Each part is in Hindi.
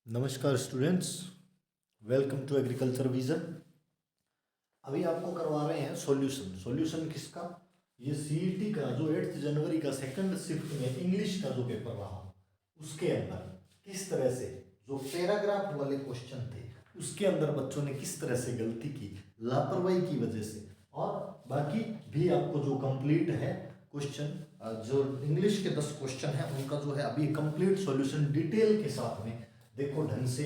नमस्कार students, welcome to agriculture vision. अभी आपको करवा रहे हैं सॉल्यूशन किसका? ये सीईटी का जो 8 जनवरी का सेकंड शिफ्ट में इंग्लिश का जो पेपर रहा उसके अंदर किस तरह से जो पैराग्राफ वाले क्वेश्चन थे उसके अंदर बच्चों ने किस तरह से गलती की लापरवाही की वजह से, और बाकी भी आपको जो कंप्लीट है क्वेश्चन, जो इंग्लिश के 10 क्वेश्चन है उनका जो है अभी कंप्लीट सॉल्यूशन डिटेल के साथ में देखो ढंग से।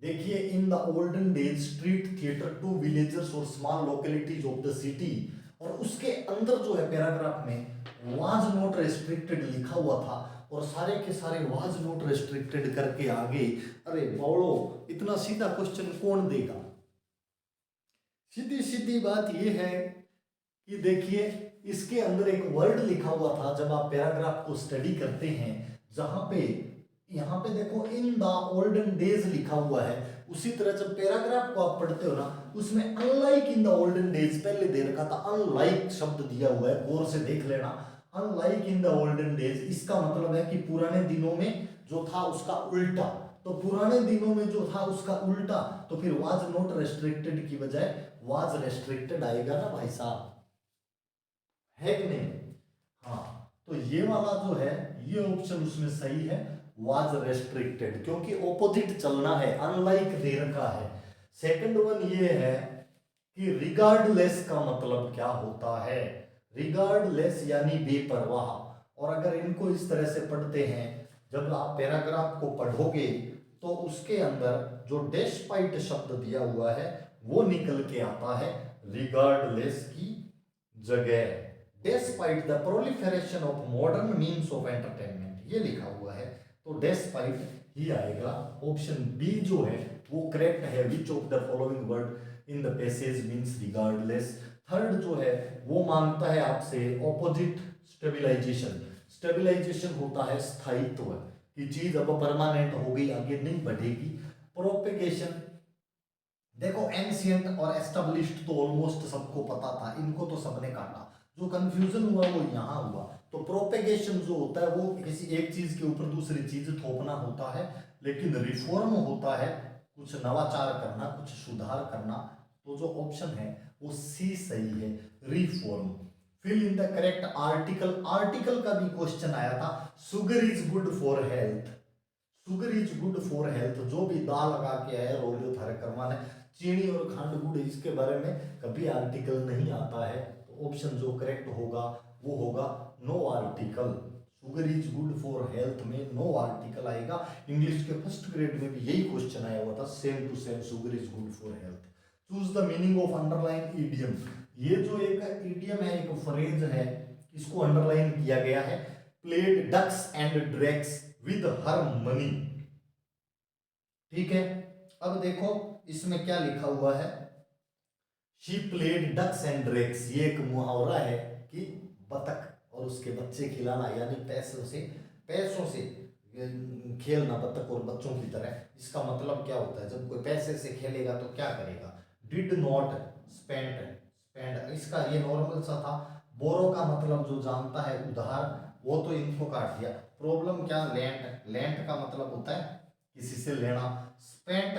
देखिए, in the olden days street theatre to villagers और small localities of the city, और उसके अंदर जो है पैराग्राफ में वाज नॉट रेस्ट्रिक्टेड लिखा हुआ था और सारे के सारे वाज नॉट रेस्ट्रिक्टेड करके आगे। अरे बौड़ो, इतना सीधा क्वेश्चन कौन देगा? सीधी सीधी बात यह है कि देखिए, इसके अंदर एक वर्ड लिखा हुआ था जब आप पैराग्राफ को स्टडी करते हैं, जहां पे यहाँ पे देखो इन द ओल्डन डेज लिखा हुआ है। उसी तरह जब पैराग्राफ को आप पढ़ते हो ना, उसमें unlike in the olden days पहले दे रखा था, अनलाइक शब्द दिया हुआ है, गौर से देख लेना। Unlike in the olden days, इसका मतलब है कि पुराने दिनों में जो था उसका उल्टा। तो पुराने दिनों में जो था उसका उल्टा, तो फिर वाज नॉट रेस्ट्रिक्टेड की बजाय वाज रेस्ट्रिक्टेड आएगा ना भाई साहब, है कि नहीं? हाँ, तो ये वाला जो है ये ऑप्शन उसमें सही है, वाज रेस्ट्रिक्टेड, क्योंकि ऑपोजिट चलना है, अनलाइक दे रखा है। सेकंड वन ये है कि रिगार्डलेस का मतलब क्या होता है? रिगार्डलेस यानी बेपरवाह। और अगर इनको इस तरह से पढ़ते हैं, जब आप पैराग्राफ को पढ़ोगे तो उसके अंदर जो डेस्पाइट शब्द दिया हुआ है वो निकल के आता है रिगार्डलेस की जगह। Despite the proliferation of modern means of entertainment, ये लिखा हुआ है, तो डेस्पाइट ही आएगा। ऑप्शन बी जो है वो करेक्ट है। Which of the following word in the passage means regardless. Third जो है वो मांगता है आपसे ऑपोजिट स्टेबिलाईजेशन। स्टेबिलाईजेशन होता है स्थायित्व, कि चीज अब परमानेंट हो गई, आगे नहीं बढ़ेगी। प्रोपेगेशन, देखो एंशियंट और एस्टेब्लिश्ड तो ऑलमोस्ट सबको पता था, इनको तो सबने काटा। जो कंफ्यूजन हुआ वो यहाँ हुआ। तो प्रोपेगेशन जो होता है वो किसी एक चीज के ऊपर दूसरी चीज थोपना होता है, लेकिन रिफॉर्म होता है कुछ नवाचार करना, कुछ सुधार करना। तो जो ऑप्शन है वो सी सही है, reform. Fill in the correct article. Article का भी क्वेश्चन आया था। Sugar is good for health, sugar is good for health, जो भी दाल लगा के आया रोलियो थारे करवाने, चीनी और खंड गुड़, इसके बारे में कभी आर्टिकल नहीं आता है। तो ऑप्शन जो करेक्ट होगा वो होगा no article. Sugar is good for health में नो आर्टिकल आएगा। इंग्लिश के फर्स्ट ग्रेड में भी यही क्वेश्चन आया हुआ था, same to same, sugar is good for health. Choose the meaning of underline idiom. ये जो एक ईडियम है, एक फ्रेज है, इसको अंडरलाइन किया गया है। Played ducks and drakes with her money. ठीक है, अब देखो इसमें क्या लिखा हुआ है। She played ducks and drakes, ये एक मुहावरा है कि बतख और उसके बच्चे खिलाना, यानी पैसों से खेलना, बतख और बच्चों की तरह। इसका मतलब क्या होता है? जब कोई पैसे से खेलेगा तो क्या करेगा? डिड नॉट स्पेंड, स्पेंड, इसका ये नॉर्मल सा था। बोरो का मतलब जो जानता है उधार, वो तो इनको काट दिया। प्रॉब्लम क्या? लेंट, लेंट का मतलब होता है किसी से लेना। स्पेंट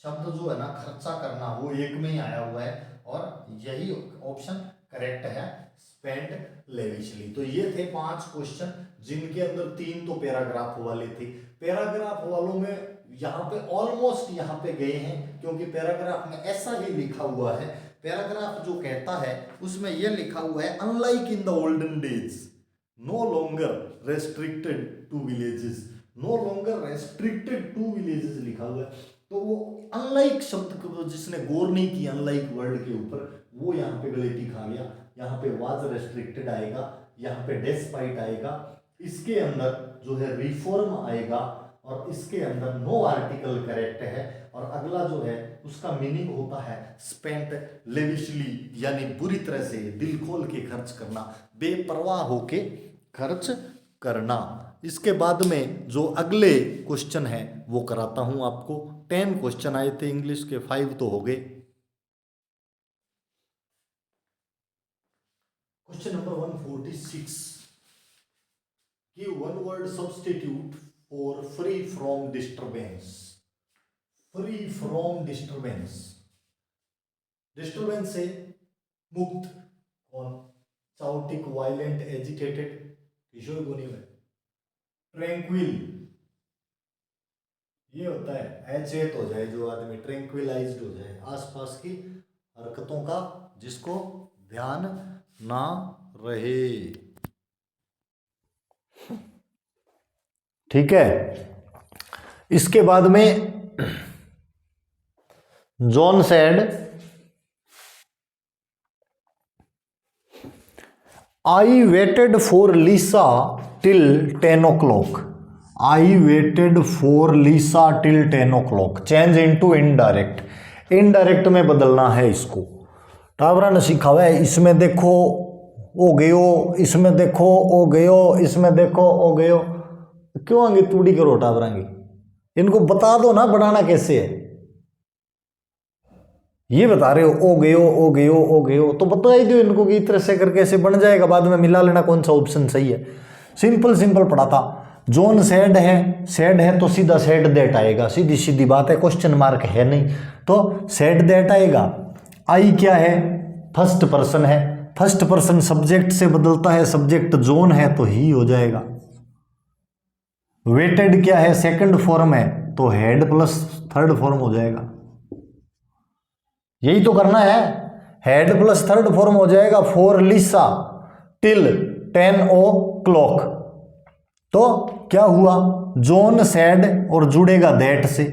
शब्द जो है ना, खर्चा करना, वो एक में ही आया हुआ है, और यही ऑप्शन करेक्ट है, स्पेंट लेविशली। तो ये थे 5 क्वेश्चन, जिनके अंदर 3 तो पैराग्राफ वाले थे। पैराग्राफ वालों में यहाँ पे ऑलमोस्ट यहाँ पे गए हैं, क्योंकि पैराग्राफ में ऐसा ही लिखा हुआ है। पैराग्राफ जो कहता है उसमें यह लिखा हुआ है, unlike in the olden days no longer restricted to villages, no longer restricted to villages लिखा हुआ है। तो वो अनलाइक शब्द को जिसने गौर नहीं किया अनलाइक वर्ड के ऊपर, वो यहाँ पे गलती खा गया। यहाँ पे वाज रेस्ट्रिक्टेड आएगा, यहाँ पे डेस्पाइट आएगा, इसके अंदर जो है रिफॉर्म आएगा, और इसके अंदर नो आर्टिकल करेक्ट है। और अगला जो है उसका मीनिंग होता है स्पेंट लेविशली, यानी बुरी तरह से दिल खोल के खर्च करना, बेपरवाह होके खर्च करना। इसके बाद में जो अगले क्वेश्चन है वो कराता हूं आपको। 10 क्वेश्चन आए थे इंग्लिश के, 5 तो हो गए। Question number 146, give one word substitute for free from disturbance. Free from disturbance, disturbance से मुक्त। कौन? चाउटिक, वायलेंट, एजिटेटेड, किशोर को नहीं है। ट्रैंक्विल, ये होता है अचेत हो जाए जो आदमी, ट्रैंक्विलाइज्ड हो जाए आसपास की हरकतों का जिसको ध्यान ना रहे। ठीक है। इसके बाद में John said, I waited for Lisa till 10 o'clock। I waited for Lisa till 10 o'clock। Change into indirect, indirect में बदलना है इसको। टावरा ने सीखा हुआ है, इसमें देखो ओ गयो, इसमें देखो ओ गयो, इसमें देखो ओ गयो। क्यों आगे तूड़ी करो टावरा की, इनको बता दो ना बनाना कैसे है। ये बता रहे हो ओ गयो ओ गयो ओ गयो, तो बता ही दो इनको कि इस तरह से करके ऐसे बन जाएगा, बाद में मिला लेना कौन सा ऑप्शन सही है। सिंपल सिंपल पढ़ा था। जॉन सैड है तो सीधा सैड दैट आएगा, सीधी सीधी बात है, क्वेश्चन मार्क है नहीं तो सैड दैट आएगा। आई क्या है? फर्स्ट पर्सन है, फर्स्ट पर्सन सब्जेक्ट से बदलता है, सब्जेक्ट जॉन है तो ही हो जाएगा। वेटेड क्या है? सेकंड फॉर्म है तो हेड प्लस थर्ड फॉर्म हो जाएगा। यही तो करना है, हेड प्लस थर्ड फॉर्म हो जाएगा फॉर लिसा टिल 10 o'clock। तो क्या हुआ? जॉन सैड और जुड़ेगा दैट से,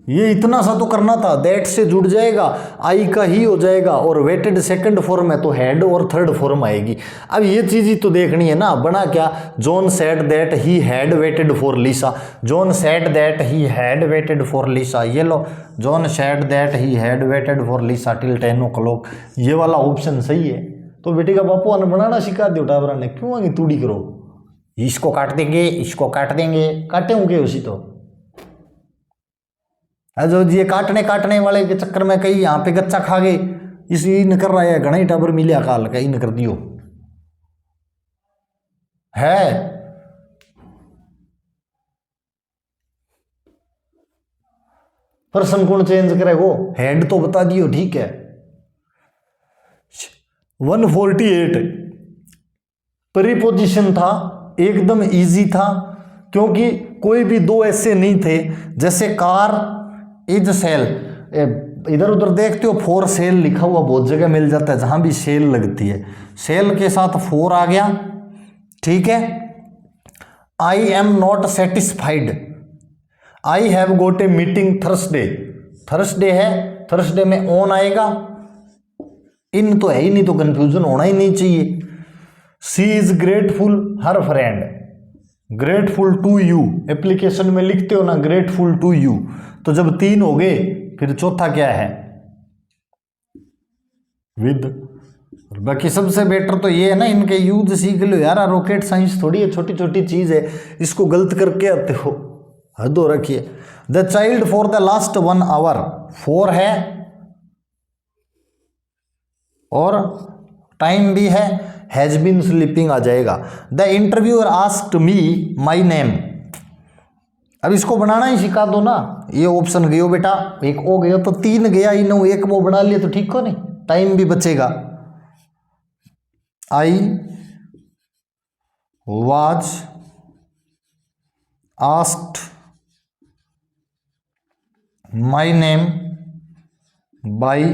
ये इतना सा तो करना था, दैट से जुड़ जाएगा, आई का ही हो जाएगा, और वेटेड सेकंड फॉर्म है तो हेड और थर्ड फॉर्म आएगी। अब ये चीज ही तो देखनी है ना, बना क्या? John said that he had waited for Lisa, John said that he had waited for Lisa. ये लो, John said that he had waited for Lisa till 10 o'clock, ये वाला ऑप्शन सही है। तो बेटे का बापू ने बनाना सिखा दिया टावरा ने, क्यों आगे तूड़ी करो, इसको काट देंगे, इसको काट देंगे, काटे होंगे उसी तो जो ये काटने वाले के चक्कर में कई यहाँ पे गच्चा खा गए, इसी न कर रहा है घना ही टाबर मिलिया काल का इन कर दियो है। पर्सन कौन चेंज करेगो? हेड तो बता दियो, ठीक है। 148 प्रीपोजिशन था, एकदम इजी था, क्योंकि कोई भी दो ऐसे नहीं थे जैसे कार इज सेल, इधर उधर देखते हो फॉर सेल लिखा हुआ बहुत जगह मिल जाता है, जहां भी सेल लगती है सेल के साथ फॉर आ गया, ठीक है। I am not satisfied, I have got a meeting Thursday, Thursday है, थर्सडे में ऑन आएगा, इन तो है ही नहीं तो कंफ्यूजन होना ही नहीं चाहिए। She is grateful her friend, grateful to you, application में लिखते हो ना ग्रेटफुल टू यू, तो जब तीन हो गए फिर चौथा क्या है? विद। बाकी सबसे बेटर तो ये है ना, इनके यूज सीख लो यार, रॉकेट साइंस थोड़ी है, छोटी छोटी चीज है, इसको गलत करके आते हो, हद हो रखी है। The child for the last 1 hour, 4 है और टाइम भी है, हैज बीन स्लीपिंग आ जाएगा। The interviewer asked me my name, अब इसको बनाना ही सिखा दो ना, ये ऑप्शन गयो बेटा, एक ओ गयो तो 3 गया, इन एक वो बना लिया तो ठीक हो, नहीं टाइम भी बचेगा। I was asked my name by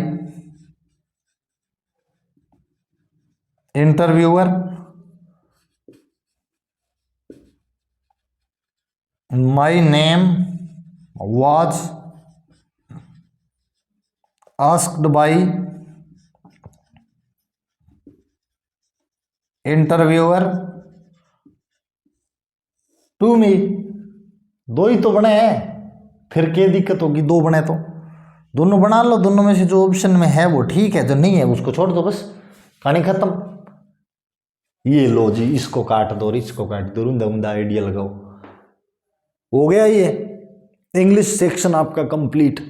interviewer, my name was asked by interviewer to me। दो ही तो बने हैं, फिर क्या दिक्कत होगी? दो बने तो दोनों बना लो, दोनों में से जो ऑप्शन में है वो ठीक है, जो नहीं है उसको छोड़ दो, बस कहानी खत्म। ये लो जी, इसको काट दो और इसको काट दो, रुंदा उंदा आइडिया लगाओ, हो गया ये इंग्लिश सेक्शन आपका कंप्लीट।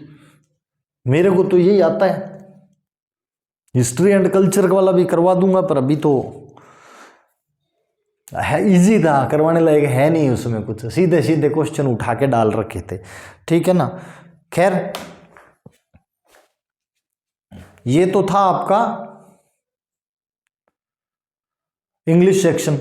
मेरे को तो यही आता है, हिस्ट्री एंड कल्चर वाला भी करवा दूंगा, पर अभी तो है, इजी था, करवाने लायक है नहीं उसमें कुछ, सीधे सीधे क्वेश्चन उठा के डाल रखे थे, ठीक है ना। खैर ये तो था आपका इंग्लिश सेक्शन।